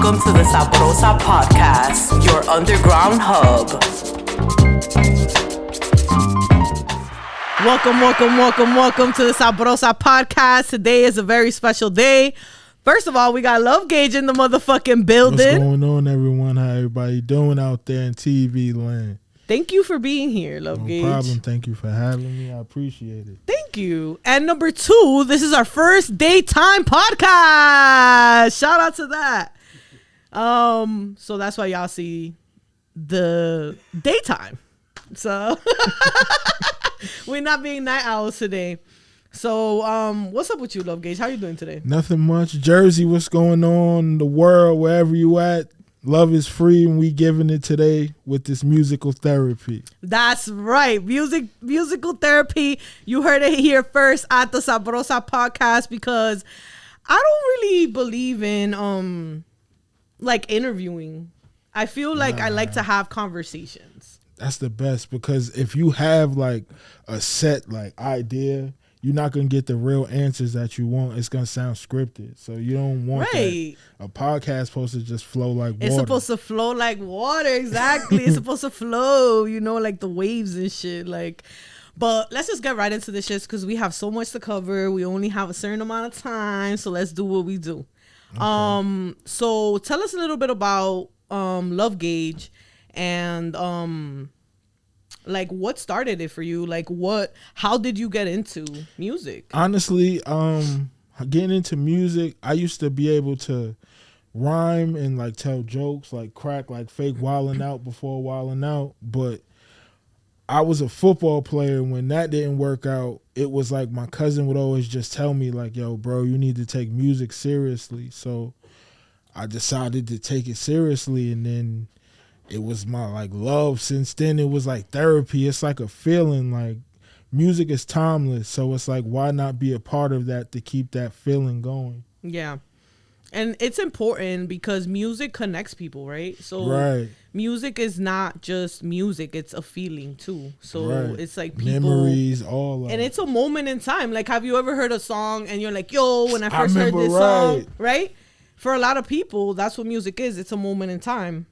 welcome to the Sabrosa Podcast, your underground hub. Welcome to the Sabrosa Podcast. Today is a very special day. First of all, we got Love Gage in the motherfucking building. What's going on, everyone? How everybody doing out there in TV land? Thank you for being here, Love Gage. No problem. Thank you for having me. I appreciate it. Thank you. And number 2, this is our first daytime podcast. Shout out to that. So that's why y'all see the daytime. So we're not being night owls today. So what's up with you, Love Gage? How you doing today? Nothing much. Jersey, what's going on? The world, wherever you at. Love is free, and we giving it today with this musical therapy. That's right. Musical therapy. You heard it here first at the Sabrosa Podcast, because I don't really believe in like interviewing. I feel like I like to have conversations. That's the best, because if you have like a set like idea, you're not going to get the real answers that you want. It's going to sound scripted. So you don't want that. A podcast supposed to just flow like water. It's supposed to flow like water. Exactly. It's supposed to flow, like the waves and shit. But let's just get right into this shit, because we have so much to cover. We only have a certain amount of time. So let's do what we do. Okay. So tell us a little bit about Love Gage and like what started it for you? How did you get into music? Honestly, getting into music, I used to be able to rhyme and like tell jokes, like crack, like fake wilding out before wilding out. But I was a football player. When that didn't work out, it was like my cousin would always just tell me like, yo, bro, you need to take music seriously. So I decided to take it seriously, and then it was my like love. Since then, it was like therapy. It's like a feeling. Like music is timeless, so it's like, why not be a part of that to keep that feeling going? Yeah, and it's important because music connects people, right? So music is not just music; it's a feeling too. So it's like people, memories, all of and it. It's a moment in time. Like, have you ever heard a song and you're like, "Yo, when I first heard this song," right? For a lot of people, that's what music is. It's a moment in time.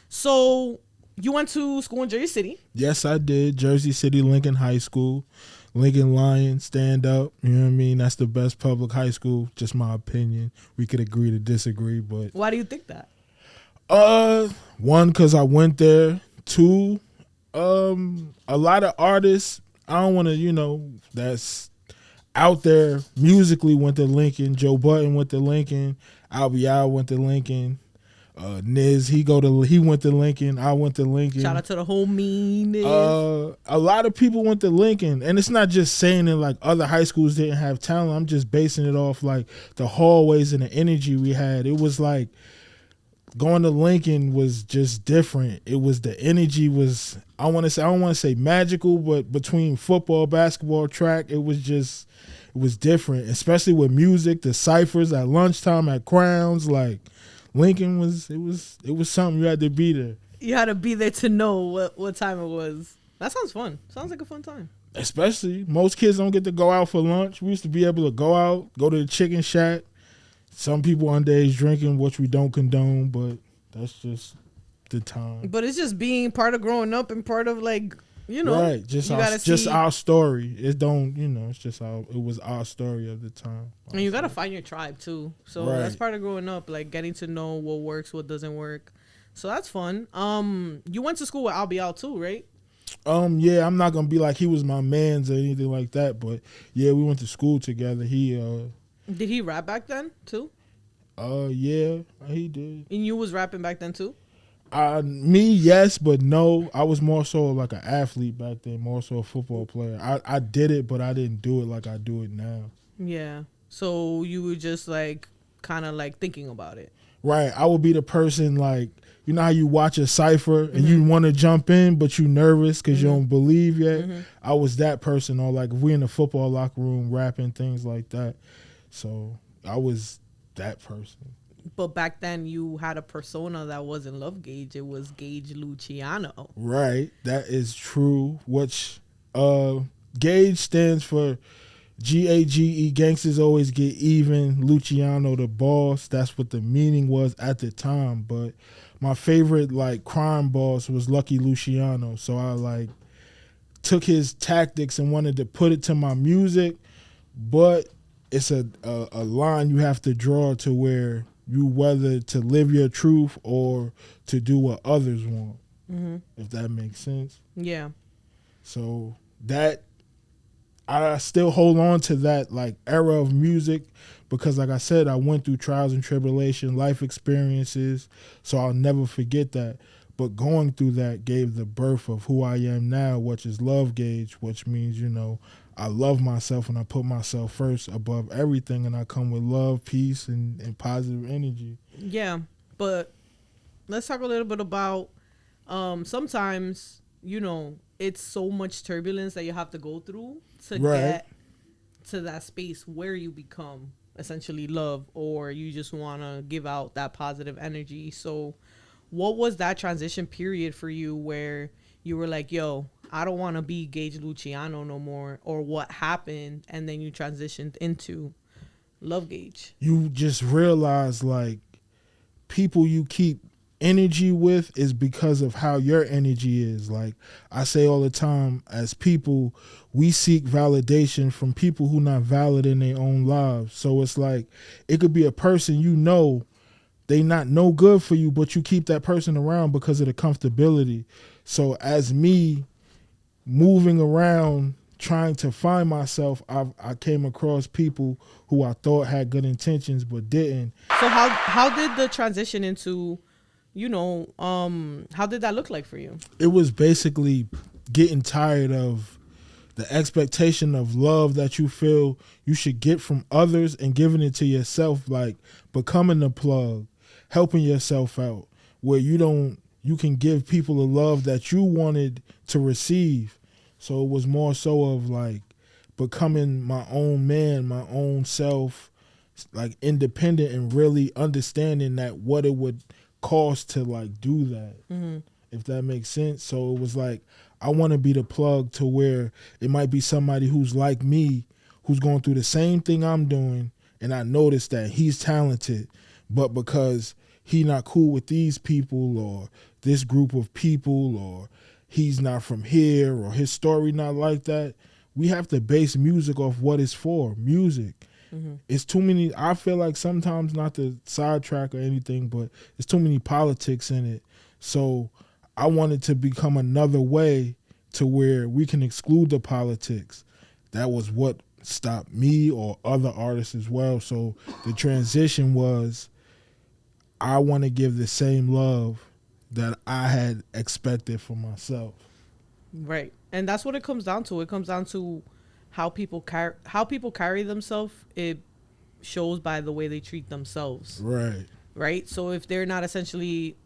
So you went to school in Jersey City? Yes, I did. Jersey City, Lincoln High School, Lincoln Lions, stand up. You know what I mean? That's the best public high school. Just my opinion. We could agree to disagree, but why do you think that? 1, because I went there. 2, a lot of artists, I don't want to, that's out there musically went to Lincoln. Joe Budden went to Lincoln. Albial went to Lincoln. Niz, he went to Lincoln. I went to Lincoln. Shout out to the homie Niz. A lot of people went to Lincoln, and it's not just saying that like other high schools didn't have talent. I'm just basing it off like the hallways and the energy we had. It was like going to Lincoln was just different. It was the energy was, I don't want to say magical, but between football, basketball, track, it was different, especially with music, the ciphers at lunchtime at Crowns, like Lincoln was something. You had to be there. You had to be there to know what time it was. That sounds fun. Sounds like a fun time. Especially, most kids don't get to go out for lunch. We used to be able to go out, go to the chicken shack. Some people underage drinking, which we don't condone, but that's just the time. But it's just being part of growing up and part of like, right? Just our story. It don't, it's just it was our story of the time. And you gotta find your tribe too. So that's part of growing up, like getting to know what works, what doesn't work. So that's fun. You went to school with Albial too, right? Yeah, I'm not gonna be like he was my man's or anything like that, but yeah, we went to school together. Did he rap back then too? Yeah, he did. And you was rapping back then too? Me, yes, but no. I was more so like an athlete back then, more so a football player. I did it, but I didn't do it like I do it now. Yeah. So you were just like kind of like thinking about it. Right. I would be the person like, you know how you watch a cipher and you want to jump in, but you nervous because you don't believe yet? I was that person. Or like if we in the football locker room rapping, things like that. So I was that person. But back then you had a persona that wasn't Love Gage. It was Gage Luciano. Right. That is true. Which Gage stands for Gage, gangsters always get even. Luciano the boss. That's what the meaning was at the time. But my favorite like crime boss was Lucky Luciano. So I like took his tactics and wanted to put it to my music, but it's a line you have to draw to where you whether to live your truth or to do what others want, if that makes sense. Yeah. So that I still hold on to that like era of music because like I said, I went through trials and tribulation, life experiences, so I'll never forget that. But going through that gave the birth of who I am now, which is Love Gage, which means, you know, I love myself and I put myself first above everything, and I come with love, peace, and positive energy. Yeah, but let's talk a little bit about sometimes, you know, it's so much turbulence that you have to go through to get to that space where you become essentially love, or you just want to give out that positive energy. So what was that transition period for you where you were like, yo, I don't want to be Gage Luciano no more, or what happened, and then you transitioned into Love Gage? You just realize like people you keep energy with is because of how your energy is. Like I say all the time, as people, we seek validation from people who not valid in their own lives. So it's like it could be a person you know they not no good for you, but you keep that person around because of the comfortability. So as me moving around trying to find myself, I came across people who I thought had good intentions but didn't. So how did the transition into, you know, how did that look like for you? It was basically getting tired of the expectation of love that you feel you should get from others and giving it to yourself, like becoming the plug, helping yourself out, where you can give people the love that you wanted to receive. So it was more so of like becoming my own man, my own self, like independent, and really understanding that what it would cost to like do that, if that makes sense. So it was like I want to be the plug to where it might be somebody who's like me, who's going through the same thing I'm doing, and I noticed that he's talented, but because he not cool with these people or this group of people, or he's not from here, or his story not like that, we have to base music off what it's for. Music. It's too many, I feel like sometimes, not to sidetrack or anything, but it's too many politics in it. So I wanted to become another way to where we can exclude the politics. That was what stopped me or other artists as well. So the transition was, I want to give the same love that I had expected for myself. Right. And that's what it comes down to. It comes down to how people carry themselves. It shows by the way they treat themselves. Right. Right. So if they're not essentially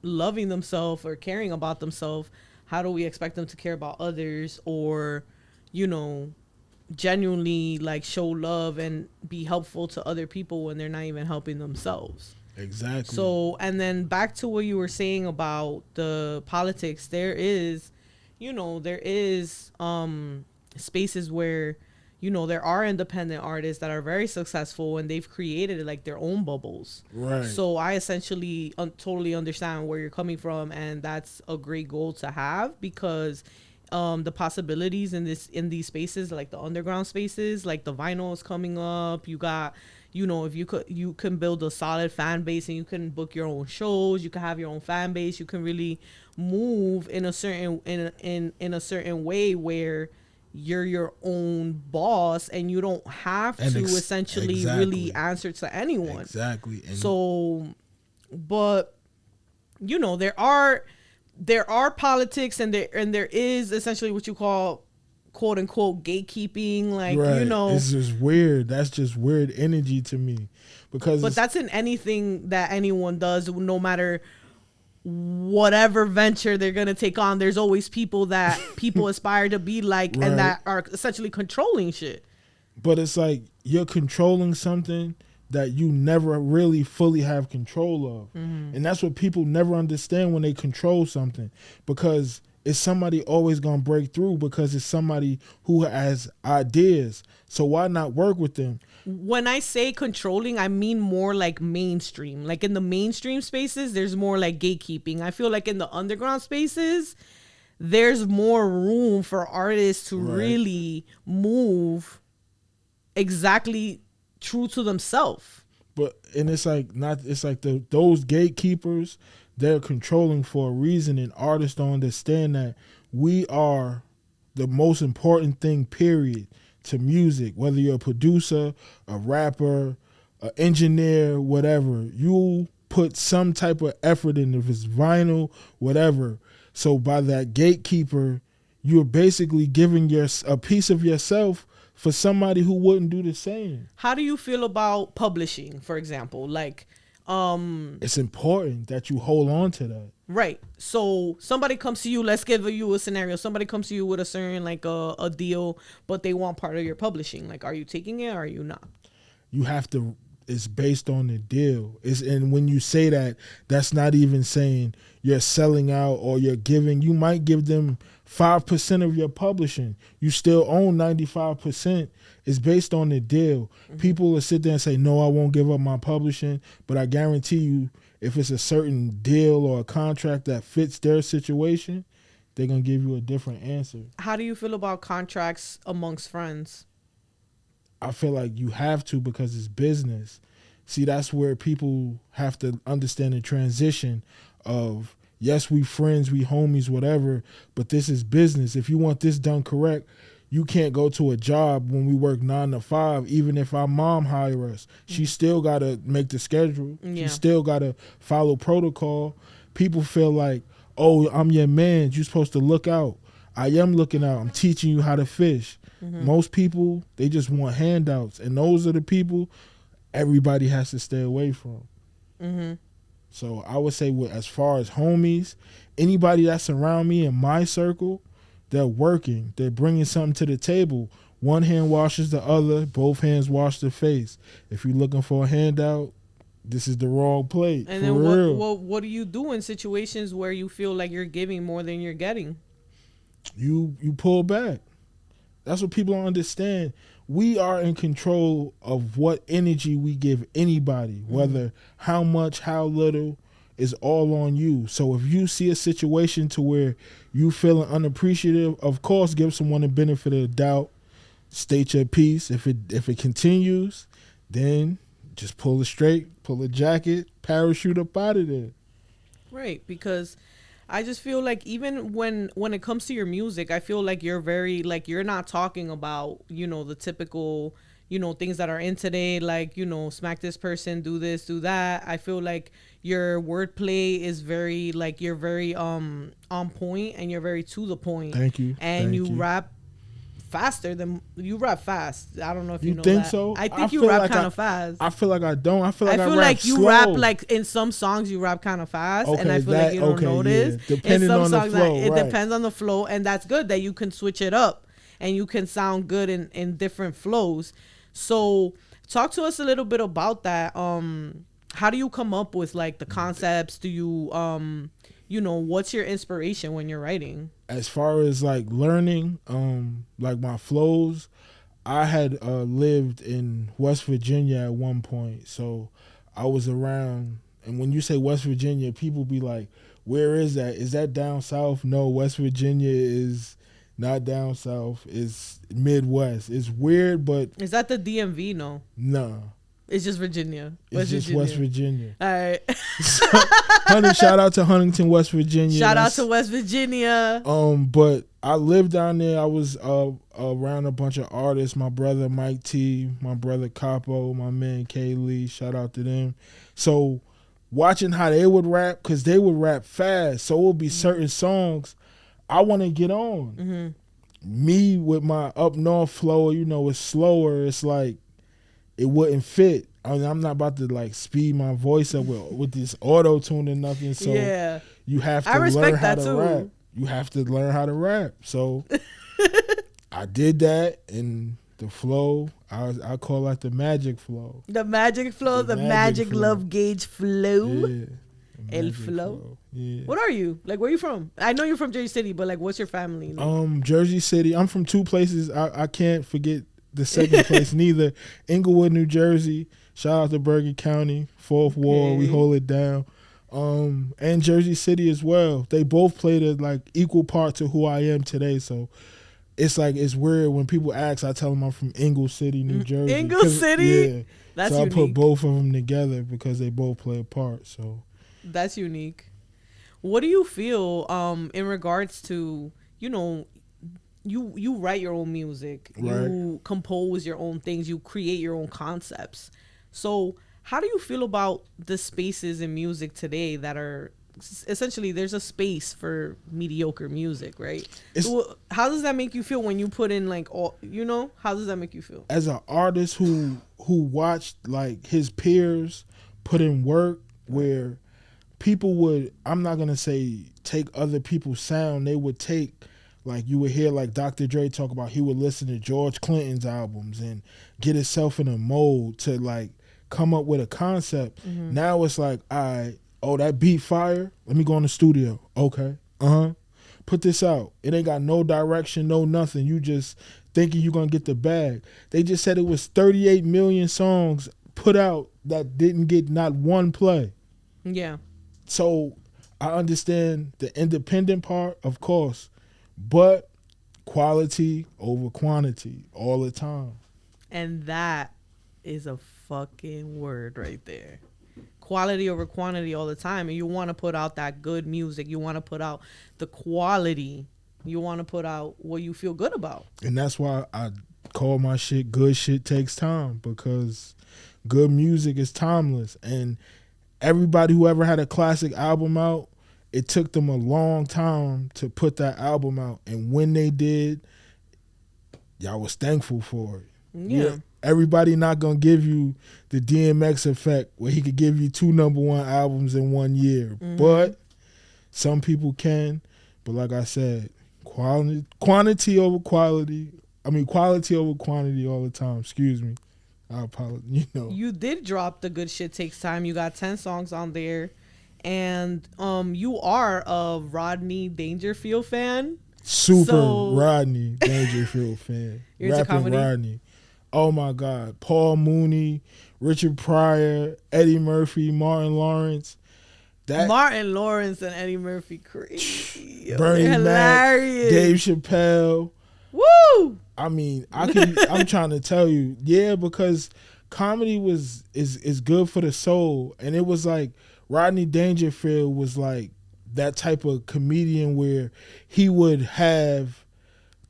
loving themselves or caring about themselves, how do we expect them to care about others, or, you know, genuinely like show love and be helpful to other people when they're not even helping themselves? Exactly. So, and then back to what you were saying about the politics, there is spaces where, you know, there are independent artists that are very successful and they've created like their own bubbles. Right. So I essentially totally understand where you're coming from, and that's a great goal to have, because the possibilities in these spaces, like the underground spaces, like the vinyl is coming up. You got, you know, if you can build a solid fan base, and you can book your own shows, you can have your own fan base, you can really move in a certain in a certain way where you're your own boss and you don't have to essentially really answer to anyone. Exactly. And so, but you know, there are politics, and there is essentially what you call, quote unquote, gatekeeping, like, right. You know, it's just weird. That's just weird energy to me, because but that's in anything that anyone does, no matter whatever venture they're gonna take on. There's always people that people aspire to be like, right. and that are essentially controlling shit. But it's like you're controlling something that you never really fully have control of. And that's what people never understand when they control something, because is somebody always gonna break through because it's somebody who has ideas. So why not work with them? When I say controlling, I mean more like mainstream. Like in the mainstream spaces, there's more like gatekeeping. I feel like in the underground spaces, there's more room for artists to really move exactly true to themselves. But and it's like not. It's like those gatekeepers. They're controlling for a reason, and artists don't understand that we are the most important thing. Period. To music, whether you're a producer, a rapper, an engineer, whatever, you put some type of effort in. If it's vinyl, whatever. So by that gatekeeper, you're basically giving a piece of yourself for somebody who wouldn't do the same. How do you feel about publishing, for example? Like, it's important that you hold on to that. Right. So somebody comes to you, let's give you a scenario. Somebody comes to you with a certain like a deal, but they want part of your publishing. Like, are you taking it or are you not? You have to, it's based on the deal. And when you say that, that's not even saying you're selling out or you're giving. You might give them 5% of your publishing. You still own 95%. It's based on the deal. Mm-hmm. People will sit there and say, no, I won't give up my publishing. But I guarantee you, if it's a certain deal or a contract that fits their situation, they're going to give you a different answer. How do you feel about contracts amongst friends? I feel like you have to because it's business. See, that's where people have to understand the transition of, yes, we friends, we homies, whatever, but this is business. If you want this done correct, you can't go to a job when we work 9 to 5, even if our mom hire us. She still got to make the schedule. Yeah. She still got to follow protocol. People feel like, oh, I'm your man. You're supposed to look out. I am looking out. I'm teaching you how to fish. Mm-hmm. Most people, they just want handouts. And those are the people everybody has to stay away from. Mm-hmm. So I would say as far as homies, anybody that's around me in my circle, they're working. They're bringing something to the table. One hand washes the other. Both hands wash the face. If you're looking for a handout, this is the wrong plate. And then what do you do in situations where you feel like you're giving more than you're getting? You pull back. That's what people don't understand. We are in control of what energy we give anybody, whether how much, how little, is all on you. So if you see a situation to where you feeling unappreciative, of course, give someone the benefit of the doubt. State your piece. If it continues, then just pull it straight, pull a jacket, parachute up out of there. Right, because I just feel like even when it comes to your music, I feel like you're very, like, you're not talking about, the typical, things that are in today, like, smack this person, do this, do that. I feel like your wordplay is very, like, you're very on point and you're very to the point. Thank you. And you rap faster than you rap fast. I don't know if you know think that. so. I think you rap kind of fast. I feel like I don't. I feel like you slow. rap like in some songs you rap kind of fast, and I feel like you don't notice. Yeah. Depending on the flow, it depends on the flow, and that's good that you can switch it up and you can sound good in different flows. So talk to us a little bit about that. How do you come up with like the concepts? Do you what's your inspiration when you're writing? As far as like learning, like my flows, I had lived in West Virginia at one point, so I was around. And when you say West Virginia, people be like, "Where is that? Is that down south?" No, West Virginia is not down south. It's Midwest. It's weird, but is that the DMV? No. It's just Virginia. It's just West Virginia. All right. Shout out to Huntington, West Virginia. Shout out to West Virginia. But I lived down there. I was around a bunch of artists. My brother Mike T, my brother Capo, my man K Lee. Shout out to them. So watching how they would rap, because they would rap fast. So it would be certain songs I want to get on. Mm-hmm. Me with my up north flow, it's slower. It's like, it wouldn't fit. I mean, I'm not about to like speed my voice up with this auto tune and nothing. So yeah. You have to learn how to rap. You have to learn how to rap. So I did that, and the flow, I call that the magic flow. The magic flow, the magic Love Gage flow. Yeah. El Flow. Yeah. What are you? Like, where you from? I know you're from Jersey City, but like, what's your family name? Jersey City. I'm from two places. I can't forget the second place neither. Inglewood, New Jersey. Shout out to Bergen County, 4th Ward. We hold it down. And Jersey City as well. They both played a like equal part to who I am today. So it's like it's weird when people ask. I tell them I'm from Ingle City, New Jersey. Ingle City. Yeah. That's so unique. I put both of them together because they both play a part. So that's unique. What do you feel in regards to, you know, you write your own music, you compose your own things, you create your own concepts. So how do you feel about the spaces in music today that are essentially there's a space for mediocre music, right? So how does that make you feel when you put in like all, you know, how does that make you feel? As an artist who watched like his peers put in work where people would, I'm not going to say take other people's sound, they would take, like you would hear like Dr. Dre talk about he would listen to George Clinton's albums and get himself in a mold to like come up with a concept. Mm-hmm. Now it's like, that beat fire, let me go in the studio. Okay, put this out. It ain't got no direction, no nothing. You just thinking you're going to get the bag. They just said it was 38 million songs put out that didn't get not one play. Yeah. So I understand the independent part, of course, but quality over quantity all the time. And that is a fucking word right there. Quality over quantity all the time. And you want to put out that good music. You want to put out the quality. You want to put out what you feel good about. And that's why I call my shit Good Shit Takes Time, because good music is timeless. And everybody who ever had a classic album out, it took them a long time to put that album out. And when they did, y'all was thankful for it. Yeah. Everybody not going to give you the DMX effect where he could give you 2 number 1 albums in 1 year. Mm-hmm. But some people can. But like I said, quantity over quality. I mean, quality over quantity all the time. Excuse me. I apologize. You know. You did drop the Good Shit Takes Time. You got 10 songs on there. And you are a Rodney Dangerfield fan. Super Rodney Dangerfield fan. You're into comedy? Rodney. Oh my God. Paul Mooney, Richard Pryor, Eddie Murphy, Martin Lawrence. Martin Lawrence and Eddie Murphy, crazy. Bernie Mac, Dave Chappelle. Woo! I mean, I'm trying to tell you, yeah, because comedy is good for the soul. And it was like Rodney Dangerfield was like that type of comedian where he would have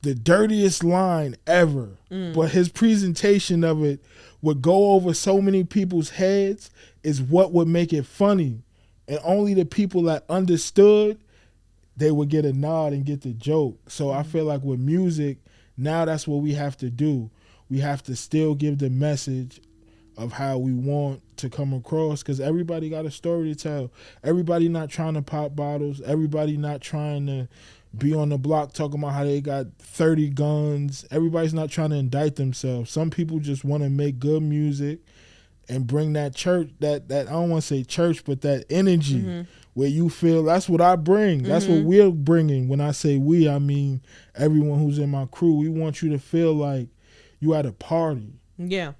the dirtiest line ever, but his presentation of it would go over so many people's heads is what would make it funny. And only the people that understood, they would get a nod and get the joke. So I feel like with music, now that's what we have to do. We have to still give the message of how we want to come across, because everybody got a story to tell. Everybody not trying to pop bottles. Everybody not trying to be on the block talking about how they got 30 guns. Everybody's not trying to indict themselves. Some people just want to make good music and bring that church, that I don't want to say church, but that energy where you feel, that's what I bring. That's what we're bringing. When I say we, I mean everyone who's in my crew. We want you to feel like you at a party. Yeah.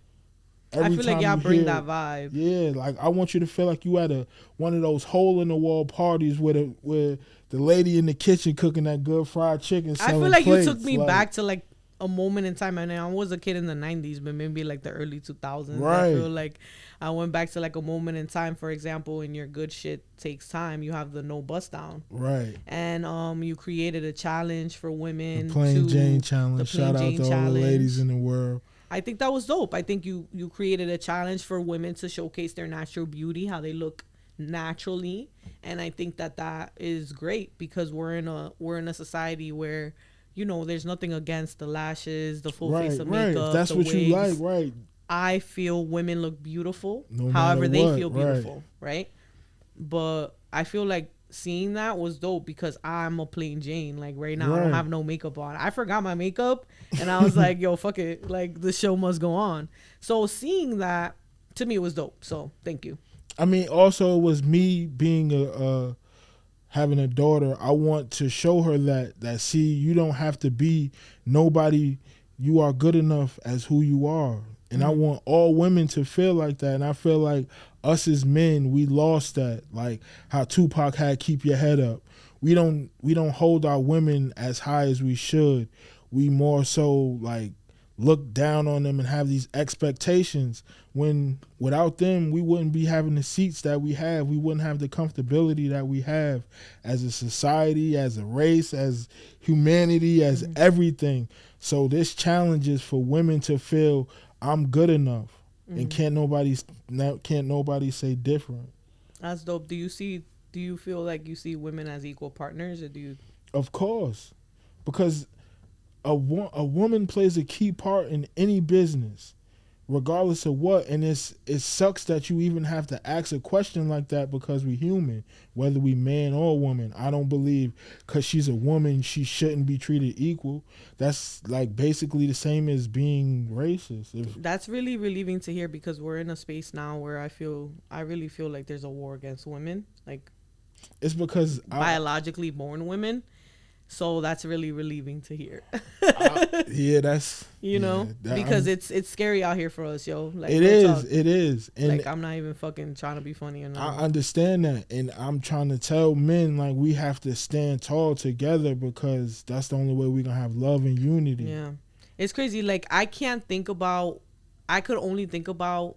I feel like y'all bring that vibe. Yeah, like I want you to feel like you at one of those hole in the wall parties where the lady in the kitchen cooking that good fried chicken. I feel like you took me back to like a moment in time. And I was a kid in the 90s, but maybe like the early 2000s. Right. I feel like I went back to like a moment in time. For example, in your Good Shit Takes Time, you have the No Bust Down. Right. And you created a challenge for women. The Plain Jane Challenge. Shout out to all the ladies in the world. I think that was dope. I think you created a challenge for women to showcase their natural beauty, how they look naturally, and I think that is great, because we're in a society where, you know, there's nothing against the lashes, the full face of makeup, that's what wigs. You like, right? I feel women look beautiful, no however they feel beautiful, right? But I feel like seeing that was dope, because I'm a plain Jane. Like right now, I don't have no makeup on. I forgot my makeup, and I was like, yo, fuck it. Like the show must go on. So seeing that, to me, it was dope. So thank you. I mean, also it was me being having a daughter. I want to show her that see, you don't have to be nobody. You are good enough as who you are. And I want all women to feel like that. And I feel like us as men, we lost that. Like how Tupac had "Keep Your Head Up." We don't hold our women as high as we should. We more so like look down on them and have these expectations when without them we wouldn't be having the seats that we have. We wouldn't have the comfortability that we have as a society, as a race, as humanity, as everything. So this challenge is for women to feel I'm good enough, and can't nobody say different. That's dope. Do you feel like you see women as equal partners, or do you? Of course, because a woman plays a key part in any business, regardless of what. And it sucks that you even have to ask a question like that, because we human, whether we man or woman. I don't believe because she's a woman she shouldn't be treated equal. That's like basically the same as being racist. That's really relieving to hear, because we're in a space now where I really feel like there's a war against women, like it's because biologically born women. So that's really relieving to hear. Yeah, that's because it's scary out here for us, yo. Like, it is. And like, I'm not even fucking trying to be funny or nothing. I understand that, and I'm trying to tell men like we have to stand tall together, because that's the only way we're gonna have love and unity. Yeah, it's crazy. Like I could only think about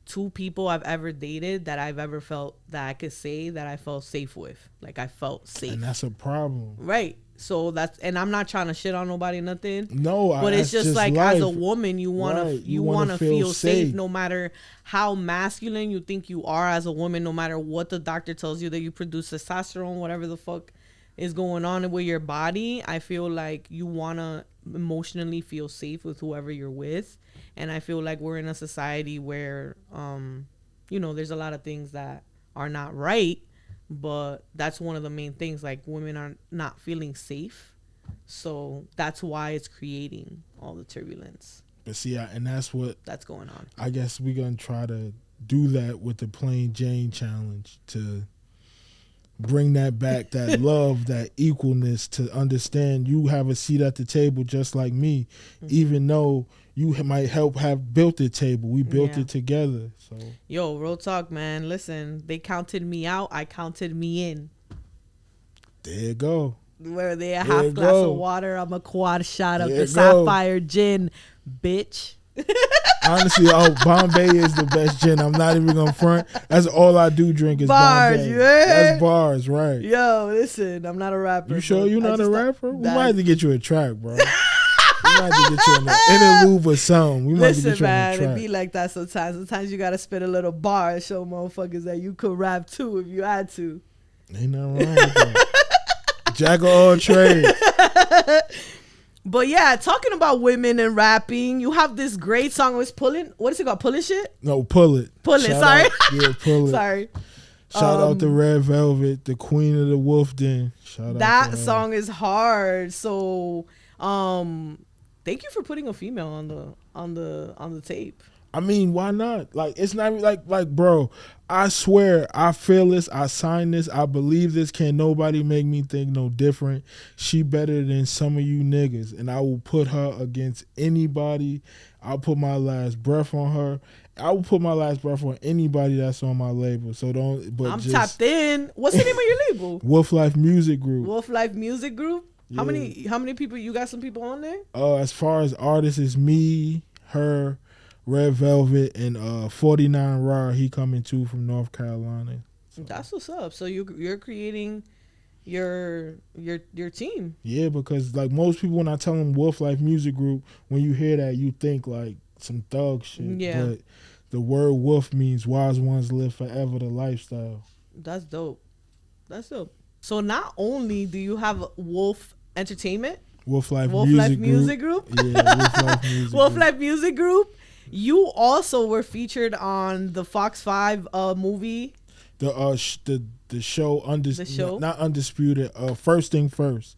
2 people I've ever dated that I've ever felt that I could say that I felt safe with. Like I felt safe, and that's a problem, right? So and I'm not trying to shit on nobody, nothing. No, but it's just like life. As a woman, you wanna feel safe, no matter how masculine you think you are as a woman, no matter what the doctor tells you that you produce testosterone, whatever the fuck is going on with your body. I feel like you wanna emotionally feel safe with whoever you're with, and I feel like we're in a society where there's a lot of things that are not right. But that's one of the main things, like women are not feeling safe. So that's why it's creating all the turbulence. But see, and that's going on. I guess we're going to try to do that with the Plain Jane Challenge, to bring that back, that love, that equalness, to understand you have a seat at the table just like me, even though you might have built the table. We built it together. So yo, real talk, man. Listen, they counted me out. I counted me in. There you go. Where they a half glass of water, I'm a quad shot of the Sapphire gin, bitch. Honestly, Bombay is the best gin. I'm not even gonna front. That's all I do drink is bars, Bombay. That's bars, right? Yo, listen, I'm not a rapper. You sure you're not a rapper? We might have to get you a track, bro. We might have to get you an interlude or something. We might have to get you on a track. It be like that sometimes. Sometimes you gotta spit a little bar and show motherfuckers that you could rap too if you had to. Ain't nothing wrong with that. Jack of all trades. But yeah, talking about women and rapping, you have this great song with Pullin'. What is it called? Pullin' Shit? No, Pull It. Pull It, sorry. Pull It. Sorry. Shout out to Red Velvet, the queen of the Wolf Den. Shout out that to her. Song is hard. So thank you for putting a female on the tape. I mean, why not? Like, it's not like, bro, I swear, I feel this, I sign this, I believe this. Can't nobody make me think no different. She better than some of you niggas, and I will put her against anybody. I'll put my last breath on her. I will put my last breath on anybody that's on my label. So don't. But I'm tapped in. What's the name of your label? Wolf Life Music Group. Wolf Life Music Group. Yeah. How many people? You got some people on there? As far as artists, it's me, her, Red Velvet, and 49 Raw. He coming too from North Carolina. So. That's what's up. So you're creating your team. Yeah, because like most people, when I tell them Wolf Life Music Group, when you hear that, you think like some thug shit. Yeah. But the word wolf means wise ones live forever, the lifestyle. That's dope. So not only do you have Wolf Entertainment, Wolf Life Music Group. Yeah, Wolf Life Music Wolf Group. Life Music Group. You also were featured on the Fox 5 movie. The show not Undisputed. First Thing First.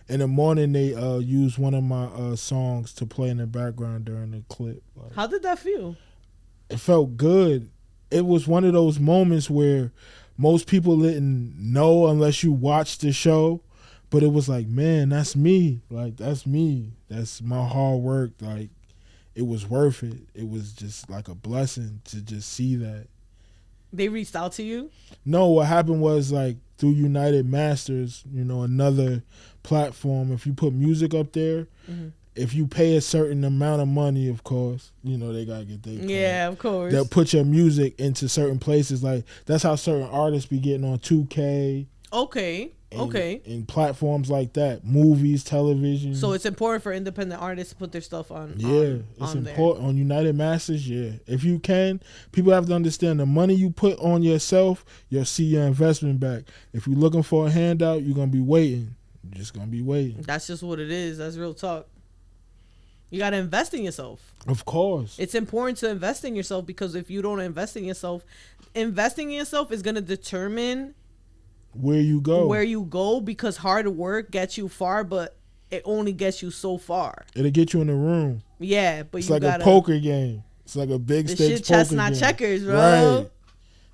In the morning, they used one of my songs to play in the background during the clip. Like, how did that feel? It felt good. it was one of those moments where most people didn't know unless you watched the show. But it was like, man, that's me. Like, that's me. That's my hard work. Like, it was worth it. It was just like a blessing to just see that. They reached out to you? No, what happened was, like, through United Masters, another platform, if you put music up there, if you pay a certain amount of money, of course, they got to get their Yeah, of course. They'll put your music into certain places. Like, that's how certain artists be getting on 2K. Okay. And platforms like that, movies, television. So it's important for independent artists to put their stuff on. It's important on United Masters. Yeah, if you can, people have to understand the money you put on yourself, you'll see your investment back. If you're looking for a handout, you're gonna be waiting. You're just gonna be waiting. That's just what it is. That's real talk. You gotta invest in yourself. Of course, it's important to invest in yourself, because if you don't invest in yourself, investing in yourself is gonna determine where you go, because hard work gets you far, but it only gets you so far. It'll get you in the room. Yeah, but it's like a poker game. It's like a big stakes poker game. Chess, not checkers, bro. Right.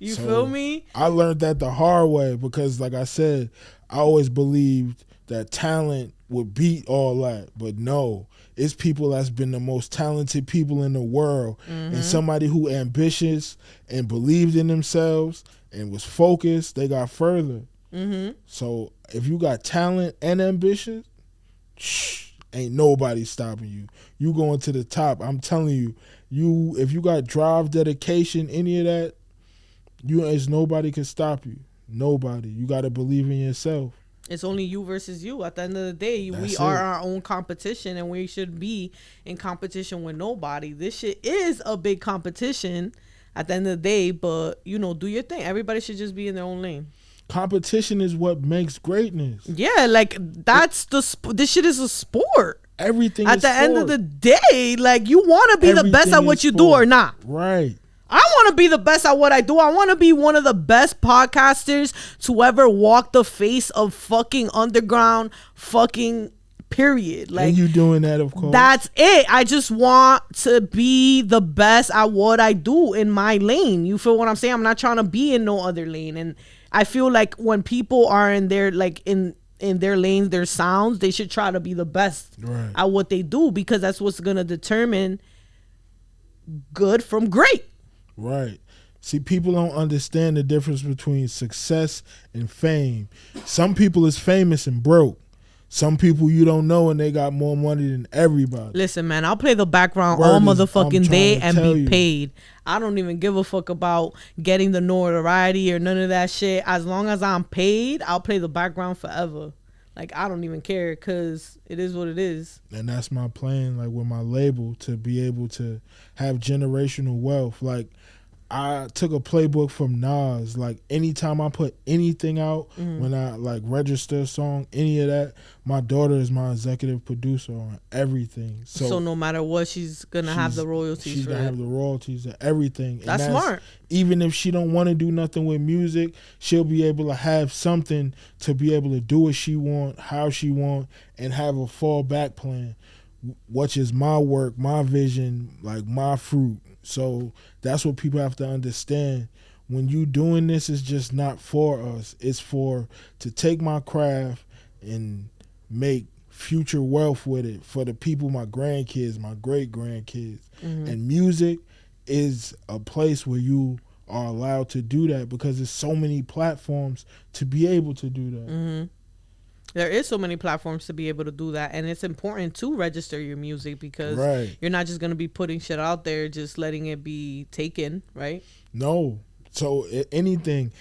You feel me? I learned that the hard way, because like I said, I always believed that talent would beat all that, but no. It's people that's been the most talented people in the world, and somebody who ambitious and believed in themselves and was focused, they got further. So if you got talent and ambition, ain't nobody stopping you. You going to the top. I'm telling you, if you got drive, dedication, any of that, there's nobody can stop you. Nobody. You got to believe in yourself. It's only you versus you. At the end of the day, we are our own competition, and we should be in competition with nobody. This shit is a big competition at the end of the day, but, do your thing. Everybody should just be in their own lane. Competition is what makes greatness. Yeah, like, that's this shit is a sport. Everything at is the sport. End of the day, like, you want to be the best at what you do or not. Right. I want to be the best at what I do. I want to be one of the best podcasters to ever walk the face of fucking underground fucking period. Like, and you doing that, of course. That's it. I just want to be the best at what I do in my lane. You feel what I'm saying? I'm not trying to be in no other lane. And I feel like when people are in their, like, in their lanes, their sounds, they should try to be the best at what they do, because that's what's going to determine good from great. Right. See, people don't understand the difference between success and fame. Some people is famous and broke. Some people you don't know and they got more money than everybody. Listen, man, I'll play the background all motherfucking day and be paid. I don't even give a fuck about getting the notoriety or none of that shit. As long as I'm paid, I'll play the background forever. Like, I don't even care, because it is what it is. And that's my plan, like, with my label, to be able to have generational wealth. Like, I took a playbook from Nas. Like, anytime I put anything out, when I, like, register a song, any of that, my daughter is my executive producer on everything. So no matter what, she's going to have the royalties. She's going to have the royalties and everything. That's smart. Even if she don't want to do nothing with music, she'll be able to have something to be able to do what she want, how she want, and have a fallback plan, which is my work, my vision, like, my fruit. So that's what people have to understand. When you doing this, it's just not for us. It's to take my craft and make future wealth with it for the people, my grandkids, my great grandkids. And music is a place where you are allowed to do that, because there's so many platforms to be able to do that. There is so many platforms to be able to do that, and it's important to register your music, because you're not just going to be putting shit out there, just letting it be taken, right? No. So anything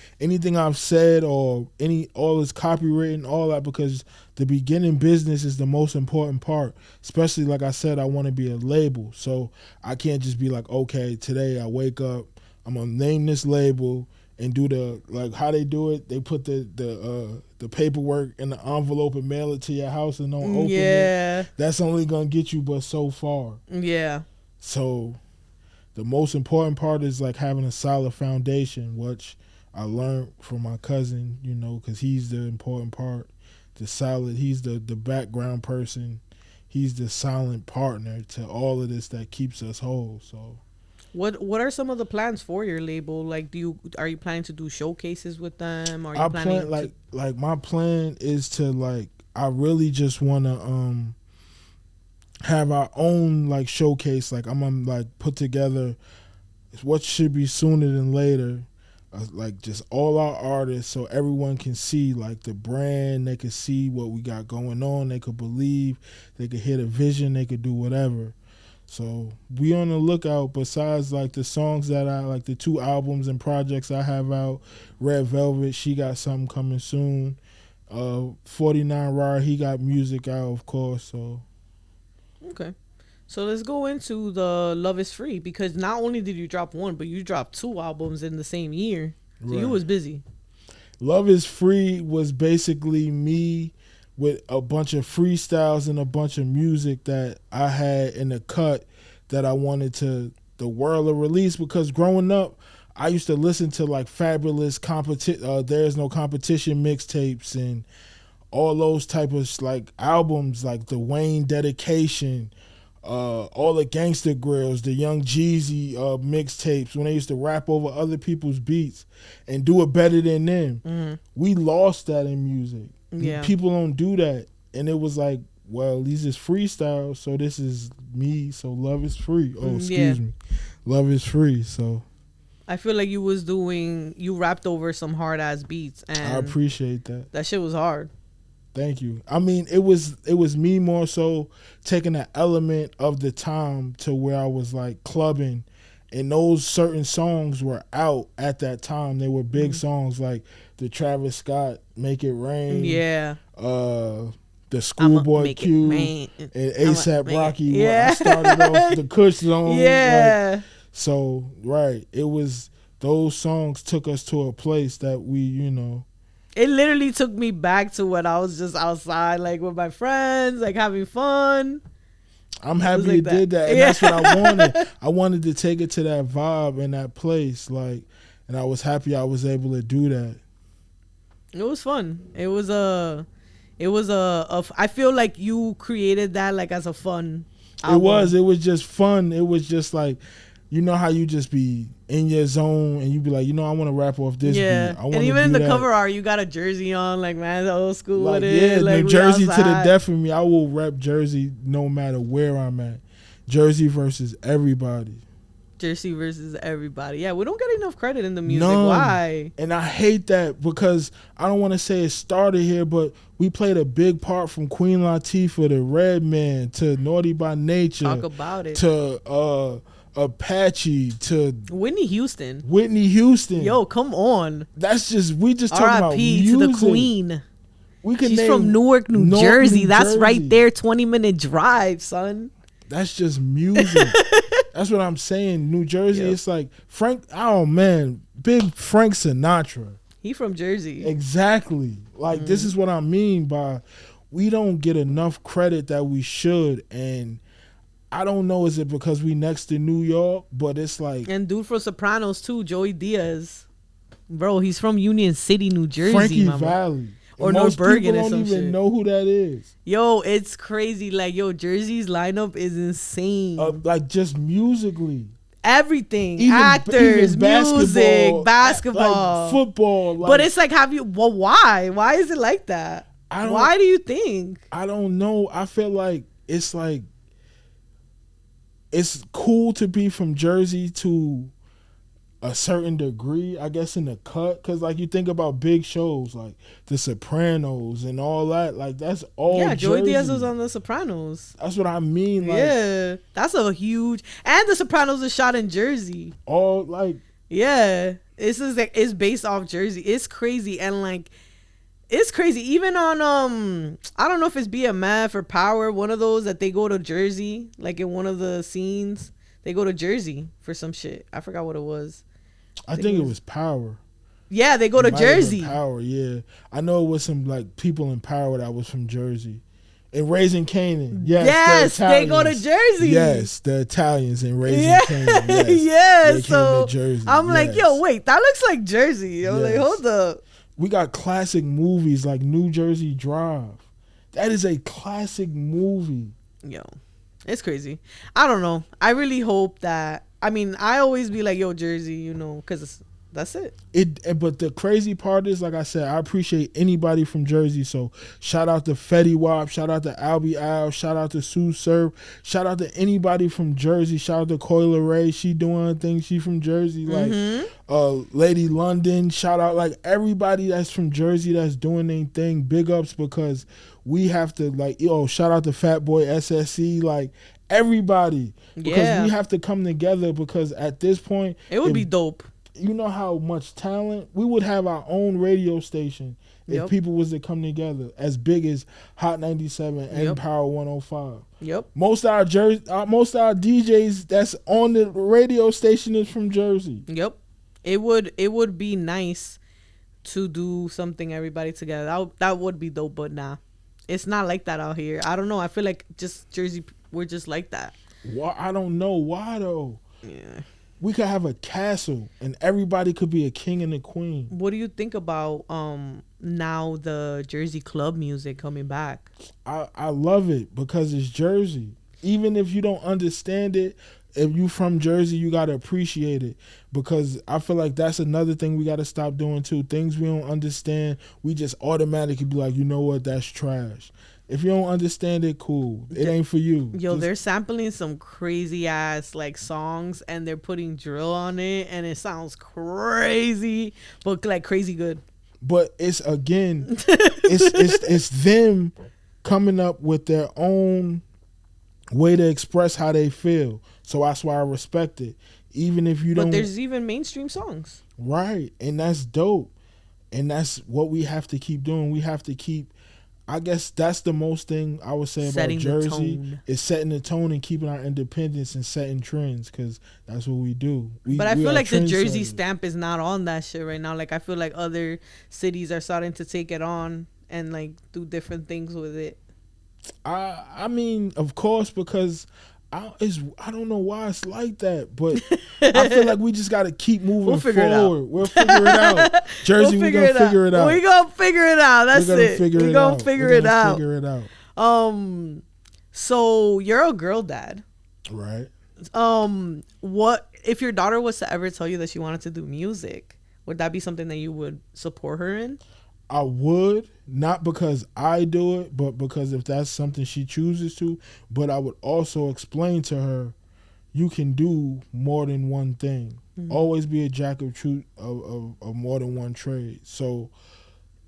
I've said or all is copywritten, all that, because the beginning business is the most important part. Especially, like I said, I want to be a label. So I can't just be like, okay, today I wake up, I'm going to name this label and do the, like, how they do it. They put the paperwork in the envelope and mail it to your house and don't open it. That's only going to get you but so far. Yeah. So the most important part is, like, having a solid foundation, which I learned from my cousin, because he's the important part. He's the background person. He's the silent partner to all of this that keeps us whole. So What are some of the plans for your label? Like, are you planning to do showcases with them? Are you I planning plan like my plan is to like I really just want to have our own like showcase. Like I'm gonna like put together what should be sooner than later. Like just all our artists, so everyone can see like the brand. They can see what we got going on. They could believe. They could hear the vision. They could do whatever. So we on the lookout. Besides like the songs that I like, the 2 albums and projects I have out, Red Velvet, she got something coming soon. 49 Raw, he got music out, of course. So okay. So let's go into the Love Is Free, because not only did you drop 1, but you dropped 2 albums in the same year. So you was busy. Love Is Free was basically me with a bunch of freestyles and a bunch of music that I had in the cut that I wanted the world to release, because growing up, I used to listen to like Fabulous There's No Competition mixtapes and all those type of like albums, like the Wayne Dedication, all the Gangsta Grills, the Young Jeezy mixtapes, when they used to rap over other people's beats and do it better than them. Mm-hmm. We lost that in music. Yeah. People don't do that. And it was like, well, these is freestyle, so this is me, so Love Is Free. Oh, excuse me. Love Is Free, so. I feel like you rapped over some hard ass beats, and I appreciate that. That shit was hard. Thank you. I mean, it was me more so taking an element of the time to where I was like clubbing, and those certain songs were out at that time. They were big songs like the Travis Scott Make It Rain. Yeah. The Schoolboy Q and ASAP Rocky. Yeah. I started off the Kush Zone. Yeah. Like, so right, it was those songs took us to a place that we, It literally took me back to when I was just outside, like with my friends, like having fun. I'm happy it did that, and that's what I wanted. I wanted to take it to that vibe and that place, like, and I was happy I was able to do that. It was fun. It was I feel like you created that like as a fun album. It was just fun. It was just like, you know how you just be in your zone and you be like, I want to rap off this beat. And even in the cover art, you got a jersey on, like, man, the old school like, with it. Yeah, like, New Jersey to the death of me. I will rap Jersey no matter where I'm at. Jersey versus everybody. Jersey versus everybody. Yeah, we don't get enough credit in the music. None. Why? And I hate that, because I don't want to say it started here, but we played a big part from Queen Latifah to Redman to Naughty by Nature. Talk about it. To Apache to Whitney Houston. Yo, come on. That's just, we just talking about music. R.I.P. to the Queen. She's from Newark, New Jersey. That's right there, 20-minute drive, son. That's just music. That's what I'm saying. New Jersey, It's like big Frank Sinatra. He from Jersey. Exactly. Like, this is what I mean by we don't get enough credit that we should, and I don't know, is it because we next to New York, but it's like... And dude from Sopranos too, Joey Diaz. Bro, he's from Union City, New Jersey. Frankie Valli. Or North Bergen or some shit. Most people don't even know who that is. Yo, it's crazy. Like, Jersey's lineup is insane. Like, just musically. Everything. Even actors, music, basketball. Like football. Like, but it's like, why? Why is it like that? Why do you think? I don't know. I feel like it's cool to be from Jersey to a certain degree, I guess, in the cut, because like you think about big shows like The Sopranos and all that, like that's all Joey Diaz was on The Sopranos. That's what I mean. Like, that's a huge, and The Sopranos is shot in Jersey. All like, this is like, it's based off Jersey. It's crazy. And like, it's crazy. Even on I don't know if it's BMF or Power, one of those that they go to Jersey, like in one of the scenes they go to Jersey for some shit. I forgot what it was. I think it was Power. Yeah, they go to Jersey. Power, yeah. I know it was some like people in Power that was from Jersey. In Raising Canaan, yes, they go to Jersey. Yes, the Italians in Raising Canaan. Yes, so Jersey. I'm like, yo, wait, that looks like Jersey. I'm like, hold up. We got classic movies like New Jersey Drive. That is a classic movie. Yo, it's crazy. I don't know. I really hope that I mean, I always be like, yo, Jersey, you know, because that's it. But the crazy part is, like I said, I appreciate anybody from Jersey. So shout out to Fetty Wap, shout out to Albie Al, shout out to Sue Surf, shout out to anybody from Jersey. Shout out to Coyle Ray, she doing her thing. She from Jersey. Like Lady London, shout out like everybody that's from Jersey that's doing their thing. Big ups, because we have to like, shout out to Fat Boy SSC, like everybody, because we have to come together, because at this point it would be dope. You know how much talent we would have, our own radio station if people was to come together, as big as Hot 97 and Power 105. Most of our DJs that's on the radio station is from Jersey. It would be nice to do something everybody together. That would be dope, but nah, it's not like that out here. I don't know. I feel like just Jersey, we're just like that. Well, I don't know why though. Yeah. We could have a castle and everybody could be a king and a queen. What do you think about now the Jersey club music coming back? I love it because it's Jersey. Even if you don't understand it, if you from Jersey, you got to appreciate it, because I feel like that's another thing we got to stop doing too. Things we don't understand, we just automatically be like, you know what, that's trash. If you don't understand it, cool. It ain't for you. Yo, they're sampling some crazy ass like songs and they're putting drill on it and it sounds crazy, but like crazy good. But it's again, it's them coming up with their own way to express how they feel. So that's why I respect it. Even if you don't. But there's even mainstream songs. Right. And that's dope. And that's what we have to keep doing. We have to keep, I guess that's the most thing I would say about Jersey, is setting the tone and keeping our independence and setting trends, because that's what we do. But I feel like the Jersey stamp is not on that shit right now. Like I feel like other cities are starting to take it on and like do different things with it. I mean, of course, because I don't know why it's like that, but I feel like we just got to keep moving forward. We'll figure it out. Jersey, we're going to figure it out. We're going to figure it out. That's it. We're going to figure it out. So you're a girl dad. Right. What if your daughter was to ever tell you that she wanted to do music? Would that be something that you would support her in? I would, not because I do it, but because if that's something she chooses to. But I would also explain to her, you can do more than one thing. Mm-hmm. Always be a jack of more than one trade. So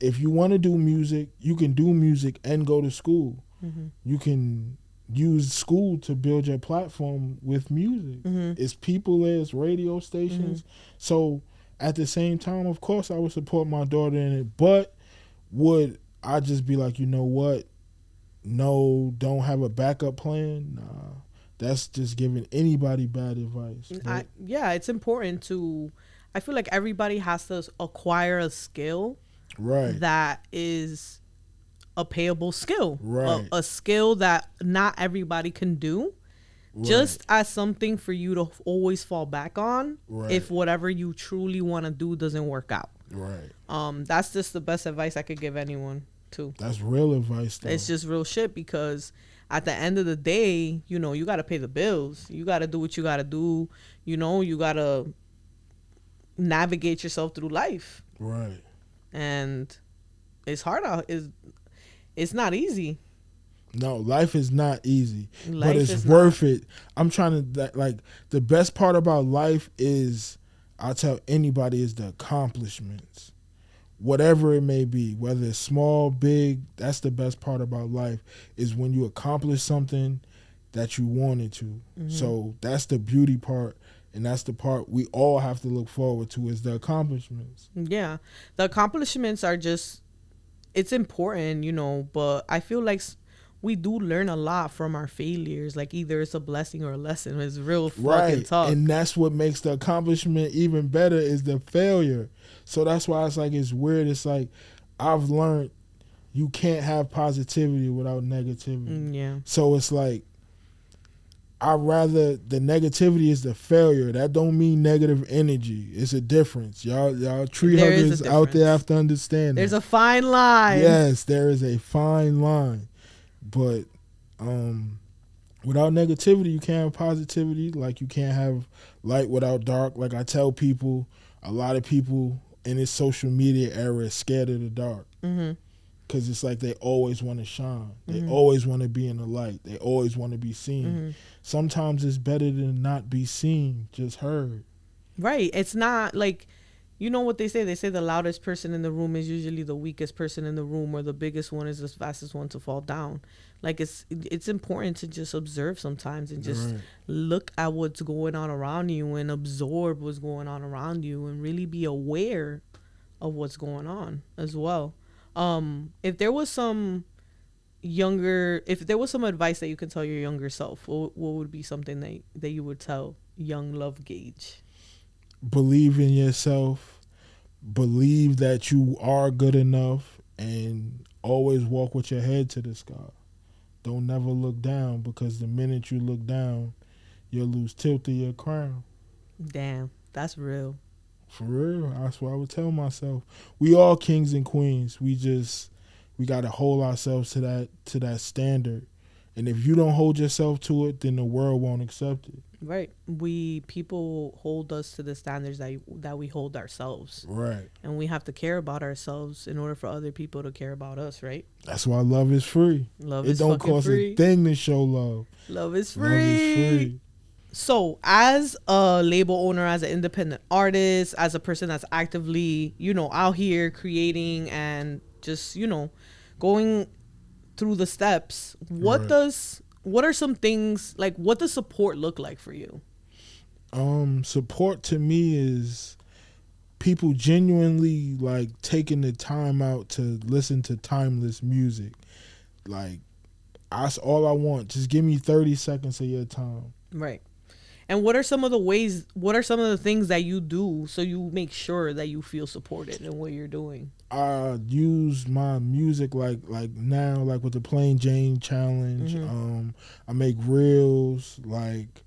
if you want to do music, you can do music and go to school. Mm-hmm. You can use school to build your platform with music. Mm-hmm. It's people there, it's radio stations. Mm-hmm. So at the same time, of course, I would support my daughter in it, but would I just be like, you know what? No, don't have a backup plan? Nah, that's just giving anybody bad advice. It's important to, I feel like everybody has to acquire a skill that is a payable skill. Right. A skill that not everybody can do. Right. Just as something for you to always fall back on if whatever you truly want to do doesn't work out. Right. That's just the best advice I could give anyone too. That's real advice though. It's just real shit, because at the end of the day, you know, you got to pay the bills. You got to do what you got to do. You know, you got to navigate yourself through life. Right. And it's hard out. It's not easy. No, life is not easy, but it's worth it. I'm trying to, like, the best part about life is, I'll tell anybody, is the accomplishments. Whatever it may be, whether it's small, big, that's the best part about life, is when you accomplish something that you wanted to. Mm-hmm. So that's the beauty part, and that's the part we all have to look forward to, is the accomplishments. Yeah, the accomplishments are just, it's important, you know, but I feel like we do learn a lot from our failures. Like either it's a blessing or a lesson. It's real fucking tough. And that's what makes the accomplishment even better, is the failure. So that's why it's like, it's weird. It's like, I've learned you can't have positivity without negativity. Yeah. So it's like, I'd rather, the negativity is the failure. That don't mean negative energy. It's a difference. Y'all tree huggers out there have to understand There's a fine line. Yes, there is a fine line. But Without negativity, you can't have positivity. Like, you can't have light without dark. Like, I tell people, a lot of people in this social media era is scared of the dark. Mm-hmm. Because it's like they always want to shine. They Mm-hmm. always want to be in the light. They always want to be seen. Mm-hmm. Sometimes it's better to not be seen, just heard. Right. It's not like, you know what they say? They say the loudest person in the room is usually the weakest person in the room, or the biggest one is the fastest one to fall down. Like, it's important to just observe sometimes and just Right. look at what's going on around you and absorb what's going on around you and really be aware of what's going on as well. If there was some advice that you could tell your younger self, what would be something that you would tell young Love Gage? Believe in yourself. Believe that you are good enough, and always walk with your head to the sky. Don't never look down, because the minute you look down, you'll lose tilt of your crown. Damn, that's real. For real. That's what I would tell myself. We all kings and queens. We got to hold ourselves to that standard. And if you don't hold yourself to it, then the world won't accept it. Right. People hold us to the standards that we hold ourselves. Right. And we have to care about ourselves in order for other people to care about us, right? That's why love is free. It don't cost free. a thing to show love. Love is free. Love is free. So, as a label owner, as an independent artist, as a person that's actively, out here creating and just, going through the steps, what are some things, like, what does support look like for you? Support to me is people genuinely, like, taking the time out to listen to timeless music. Like, that's all I want. Just give me 30 seconds of your time. Right. And what are some of the things that you do so you make sure that you feel supported in what you're doing? I use my music like now, like with the Plain Jane Challenge. Mm-hmm. I make reels, like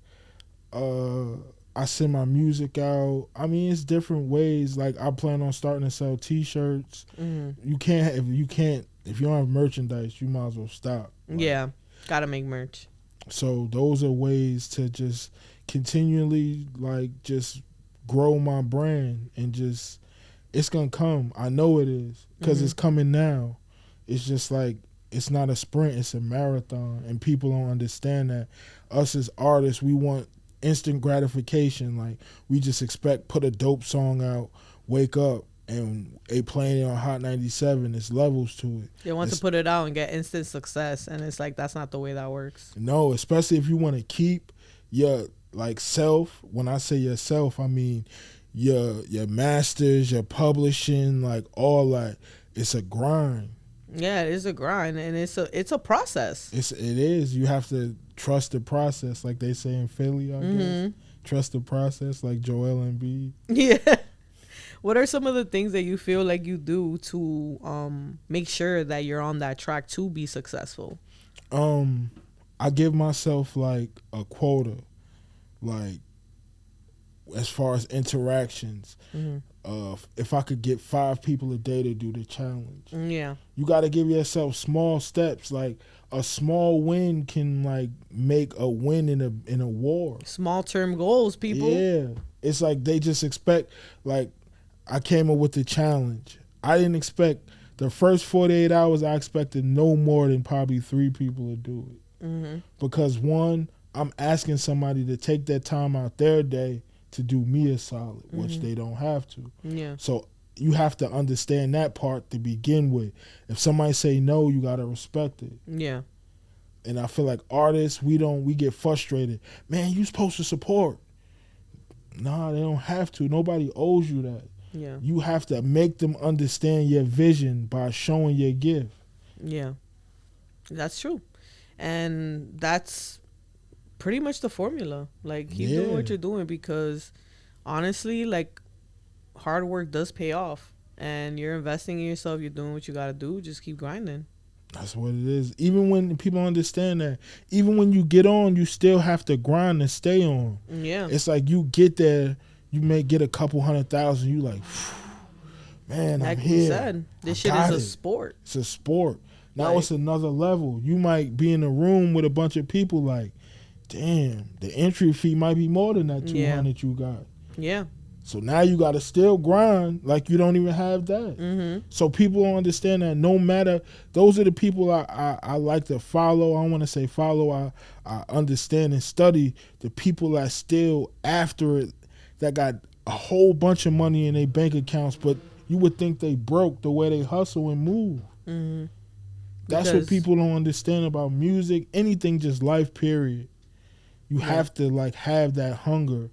I send my music out. I mean, it's different ways. Like, I plan on starting to sell T-shirts. Mm-hmm. If you don't have merchandise, you might as well stop. Like, yeah, gotta make merch. So those are ways to just continually, like, just grow my brand, and just, it's gonna come. I know it is, because it's coming now. It's just like, it's not a sprint, it's a marathon, and people don't understand that. Us as artists, we want instant gratification. Like, we just expect, put a dope song out, wake up, and they playing it on Hot 97. It's levels to it. They want to put it out and get instant success, and it's like, that's not the way that works. No, especially if you want to keep your, like, self. When I say yourself, I mean your masters, your publishing, like, all that. It's a grind. Yeah, it is a grind, and it's a process. It is. You have to trust the process, like they say in Philly, I guess. Trust the process, like Joel Embiid. Yeah. What are some of the things that you feel like you do to make sure that you're on that track to be successful? I give myself, like, a quota, like, as far as interactions. If I could get 5 people a day to do the challenge. Yeah. You got to give yourself small steps. Like, a small win can, like, make a win in a war. Small term goals, people. Yeah. It's like they just expect, like, I came up with the challenge. I didn't expect, the first 48 hours, I expected no more than probably 3 people to do it. Because, one, I'm asking somebody to take that time out their day to do me a solid, which they don't have to. Yeah. So you have to understand that part to begin with. If somebody say no, you got to respect it. Yeah. And I feel like artists, we get frustrated. Man, you supposed to support. Nah, they don't have to. Nobody owes you that. Yeah. You have to make them understand your vision by showing your gift. Yeah. That's true. And that's pretty much the formula. Like, keep doing what you're doing, because honestly, like, hard work does pay off, and you're investing in yourself. You're doing what you got to do. Just keep grinding. That's what it is. Even when people understand that, even when you get on, you still have to grind and stay on. Yeah. It's like, you get there, you may get a couple 100,000. You like, man, like I'm here. You said, this shit is a sport. It's a sport. Now it's another level. You might be in a room with a bunch of people, like, damn, the entry fee might be more than that 200 you got. Yeah. So now you got to still grind like you don't even have that. Mm-hmm. So people don't understand that no matter, those are the people I like to follow. I don't want to say follow. I understand and study the people that still after it, that got a whole bunch of money in their bank accounts, but you would think they broke the way they hustle and move. Mm-hmm. That's what people don't understand about music, anything, just life, period. You have to like have that hunger.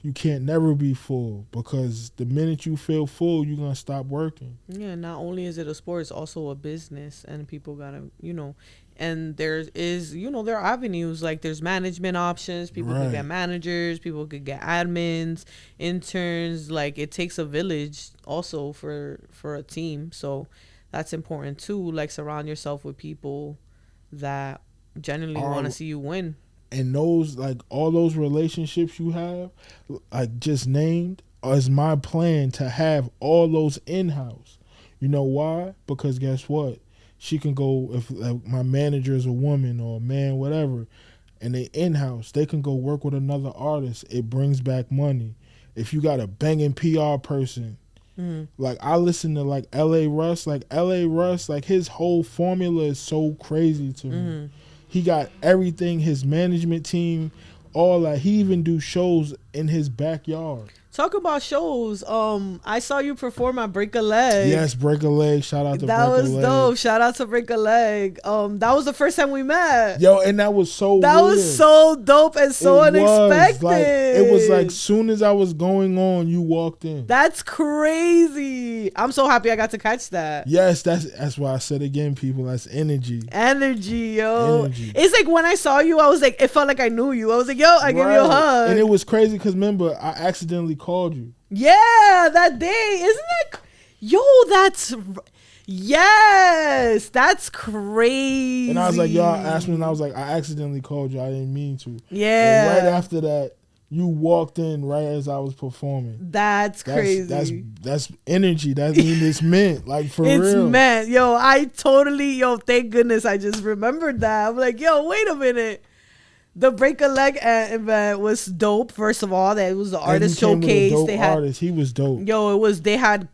You can't never be full, because the minute you feel full, you're going to stop working. Yeah, not only is it a sport, it's also a business, and people got to, and there are avenues, like there's management options. People could get managers, people could get admins, interns. Like it takes a village also for a team. So that's important too. Like surround yourself with people that genuinely want to see you win. And those, like all those relationships you have, like just named, is my plan to have all those in-house. You know why? Because guess what? She can go, if like, my manager is a woman or a man, whatever, and they in-house, they can go work with another artist. It brings back money. If you got a banging PR person, like I listen to like L.A. Russ, like his whole formula is so crazy to me. He got everything, his management team, all that. He even do shows in his backyard. Talk about shows. I saw you perform at Break A Leg. Yes, Break A Leg. Shout out to Break A Leg. That was dope. Shout out to Break A Leg. That was the first time we met. Yo, and that was so That weird. was so dope and so unexpected. It was like soon as I was going on, you walked in. That's crazy. I'm so happy I got to catch that. Yes, that's why I said again, people, that's energy. Energy, yo. Energy. It's like when I saw you, I was like, it felt like I knew you. I was like, yo, I give you a hug. And it was crazy because remember, I accidentally called you. Yeah, that day. Isn't that... Yo, that's... Yes, that's crazy. And I was like, y'all asked me, and I was like, I accidentally called you. I didn't mean to. Yeah. And right after that, you walked in right as I was performing. That's crazy. That's energy. That means it's meant. Like, for real. It's meant. Yo, thank goodness I just remembered that. I'm like, yo, wait a minute. The Break A Leg Ent event was dope. First of all, that was the artist showcase. He was dope. Yo, they had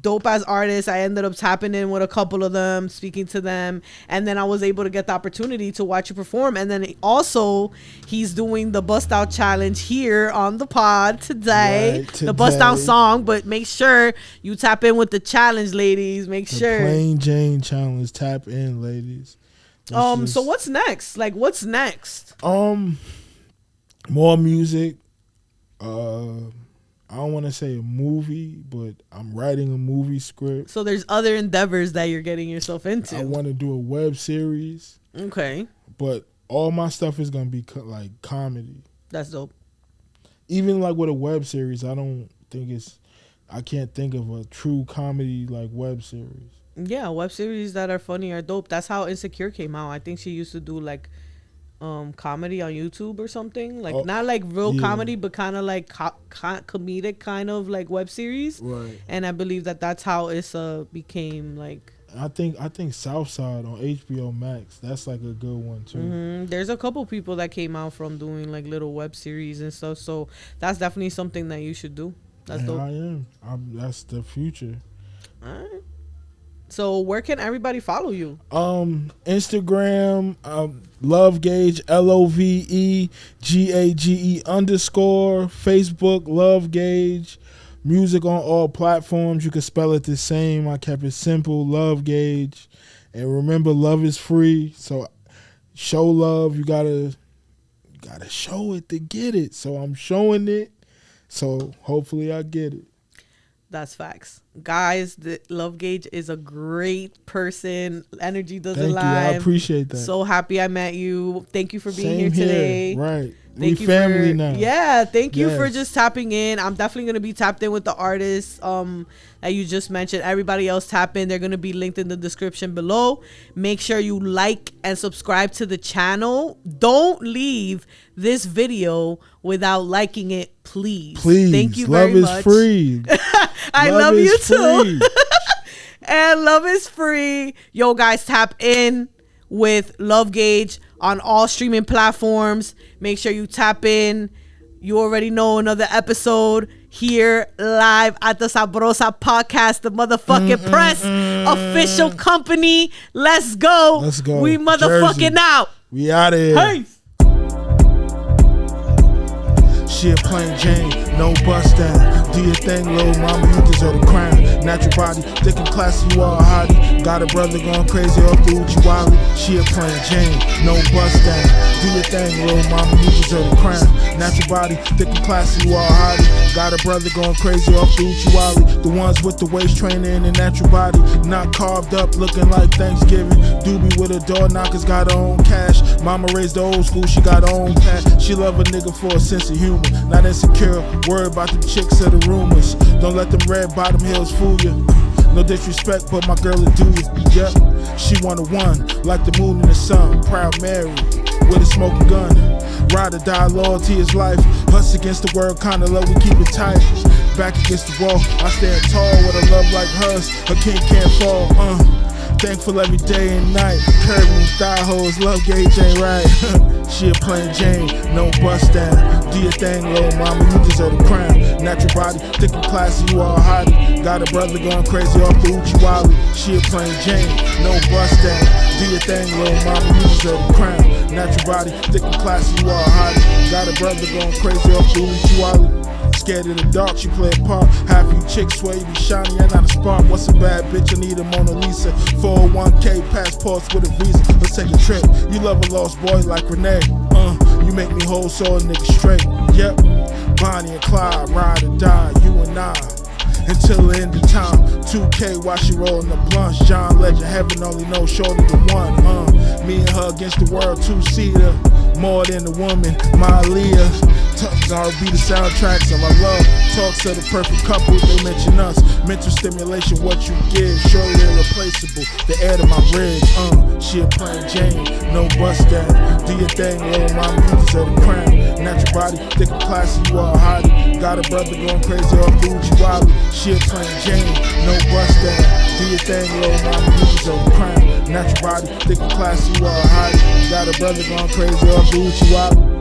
dope as artists. I ended up tapping in with a couple of them, speaking to them, and then I was able to get the opportunity to watch you perform. And then also, he's doing the Bust Out Challenge here on the pod today. The Bust Out song, but make sure you tap in with the challenge, ladies. Make sure. Plain Jane Challenge. Tap in, ladies. So what's next? Like, what's next? More music. I don't want to say a movie, but I'm writing a movie script. So there's other endeavors that you're getting yourself into. I want to do a web series. Okay. But all my stuff is going to be like comedy. That's dope. Even like with a web series, I can't think of a true comedy like web series. Yeah, web series that are funny are dope. That's how Insecure came out. I think she used to do like comedy on YouTube or something, like not like real comedy, but kind of like comedic kind of like web series. Right. And I believe that's how Issa became like. I think Southside on HBO Max. That's like a good one too. There's a couple people that came out from doing like little web series and stuff. So that's definitely something that you should do. That's dope. I am. That's the future. All right. So where can everybody follow you? Instagram, Lovegage, LOVEGAGE _ Facebook, Lovegage. Music on all platforms. You can spell it the same. I kept it simple, Lovegage. And remember, love is free. So show love. You gotta show it to get it. So I'm showing it. So hopefully I get it. That's facts. Guys, the Love Gage is a great person. Energy doesn't lie. Thank you. I appreciate that. So happy I met you. Thank you for being Same here today. Right. Thank we family now. Yeah, thank you for just tapping in. I'm definitely going to be tapped in with the artists that you just mentioned. Everybody else tap in. They're going to be linked in the description below. Make sure you like and subscribe to the channel. Don't leave this video without liking it, please. Please. Thank you very much. Love is free. I love you too. And love is free. Yo, guys, tap in with Love Gage on all streaming platforms. Make sure you tap in. You already know another episode here live at the Sabrosa Podcast, the motherfucking press official company. Let's go. Let's go. We motherfucking Jersey. out. We out of here. Peace. She a plain Jane, no bust down. Do your thing, little mama, you deserve the crown. Natural body, thick and classy, you all hottie. Got a brother going crazy off the Uchi Wally. She a plain Jane, no bust down. Do your thing, little mama, you deserve the crown. Natural body, thick and classy, you all hottie. Got a brother going crazy off the Uchi Wally. The ones with the waist trainer and the natural body. Not carved up, looking like Thanksgiving. Doobie with a door knockers, got her own cash. Mama raised the old school, she got her own cash. She love a nigga for a sense of humor. Not insecure, worried about the chicks of the rumors. Don't let them red bottom heels fool you. No disrespect, but my girl will do you. Yep, she one of one, like the moon and the sun. Proud Mary, with a smoking gun. Ride or die, loyalty is life. Us against the world, kinda love, we keep it tight. Back against the wall, I stand tall with a love like hers. A king can't fall, Thankful every day and night. Curving thigh hoes, Love Gage ain't right. She a plain Jane, no bust down. Do your thing, little mama, you deserve the crown. Natural body, thick and classy, you all hottie. Got a brother going crazy off the Uchi Wally. She a plain Jane, no bust down. Do your thing, little mama, you deserve the crown. Natural body, thick and classy, you all hottie. Got a brother going crazy off the Uchi Wally. Scared of the dark, she play a part. Half you chicks swear you be shiny and not a spark. What's a bad bitch? I need a Mona Lisa. 401k passports with a visa. Let's take a trip. You love a lost boy like Renee. You make me whole soul nigga straight. Yep. Bonnie and Clyde, ride or die, you and I. Until the end of time. 2K while she rollin' the blunts. John Legend, heaven only knows shorty the one. Me and her against the world, two-seater. More than a woman, my Aaliyah. Tucks R&B, the soundtracks of our love. Talks of the perfect couple, they mention us. Mental stimulation, what you give. Surely irreplaceable, the air to my ribs. She a plain Jane, no bust down. Do your thing, little mama, you deserve the crown. Natural body, thick and classy, you all hottie. Got a brother going crazy off the Uchi Wally. She a plain Jane, no bust down. Do your thing, little mama, you deserve the crown. Natural body, thick and classy, you all hottie. Got a brother going crazy off the Uchi Wally.